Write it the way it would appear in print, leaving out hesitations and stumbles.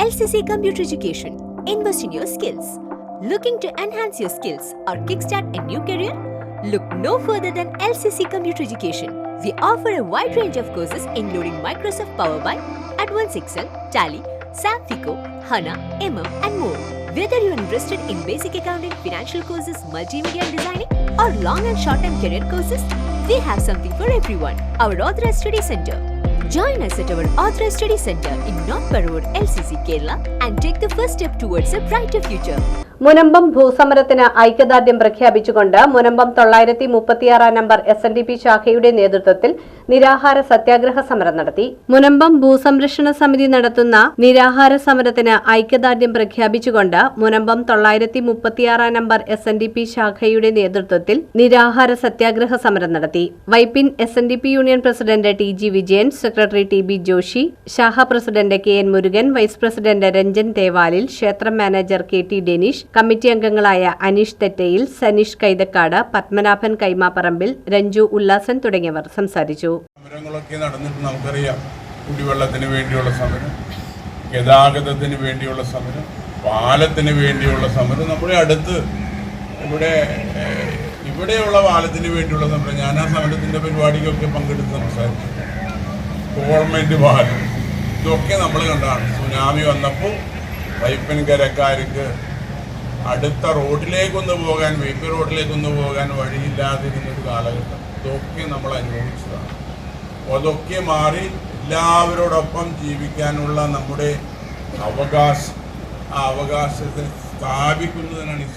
LCC Computer Education. Invest in your skills. Looking to enhance your skills or kickstart a new career? Look no further than LCC Computer Education. We offer a wide range of courses including Microsoft Power BI, Advanced Excel, Tally, SAP FICO, HANA, and more. Whether you are interested in basic accounting, financial courses, multimedia designing, or long and short-term career courses, we have something for everyone. Our Authorized Study Center. Join us at our Authorized Study Center in North Parur, LCC, Kerala, and take the first step towards a brighter future. Munambam ഭൂസമരത്തിന് ഐക്യദാർഢ്യം പ്രഖ്യാപിച്ചുകൊണ്ട് Munambam 936 number SNDP ശാഖയുടെ നേതൃത്വത്തിൽ നിരാഹാര സത്യാഗ്രഹ സമരം നടത്തി. മുനമ്പം ഭൂസംരക്ഷണ സമിതി നടത്തുന്ന നിരാഹാര സമരത്തിന് ഐക്യദാർഢ്യം പ്രഖ്യാപിച്ചുകൊണ്ട് മുനമ്പം 936 നമ്പർ SNDP ശാഖയുടെ നേതൃത്വത്തിൽ നിരാഹാര സത്യാഗ്രഹ സമരം നടത്തി. Vypin SNDP union president TG Vijayan, secretary TB Joshi, ശാഖ president KN Murukan, vice president Ranjan Thevalil, ക്ഷേത്രം മാനേജർ KT ഡെനീഷ്, കമ്മിറ്റി അംഗങ്ങളായ അനീഷ് തെറ്റയിൽ, സനീഷ് കൈതക്കാട്, പത്മനാഭൻ കൈമാപ്പറമ്പിൽ, രഞ്ജു ഉല്ലാസൻ തുടങ്ങിയവർ സംസാരിച്ചു. സമരങ്ങളൊക്കെ നടന്നിട്ട് നമുക്കറിയാം. കുടിവെള്ളത്തിന് വേണ്ടിയുള്ള സമരം, ഗതാഗതത്തിന് വേണ്ടിയുള്ള സമരം, പാലത്തിന് വേണ്ടിയുള്ള സമരം, നമ്മുടെ അടുത്ത് ഇവിടെയുള്ള പാലത്തിന് വേണ്ടിയുള്ള സമരം. ഞാൻ ആ സമരത്തിൻ്റെ പരിപാടിക്കൊക്കെ പങ്കെടുത്ത് സംസാരിച്ചു. ഗവൺമെൻറ് പാലം ഇതൊക്കെ നമ്മൾ കണ്ടാണ്. സുനാമി വന്നപ്പോൾ വൈപ്പിൻകരക്കാർക്ക് അടുത്ത റോഡിലേക്കൊന്ന് പോകാൻ, വൈപ്പ് റോഡിലേക്കൊന്ന് പോകാൻ വഴിയില്ലാതിരുന്നൊരു കാലഘട്ടം. ഇതൊക്കെ നമ്മൾ അനുഭവിച്ചതാണ്. അതൊക്കെ മാറി എല്ലാവരോടൊപ്പം ജീവിക്കാനുള്ള നമ്മുടെ അവകാശം, ആ അവകാശത്തെ സ്ഥാപിക്കുന്നതിനാണ് ഈ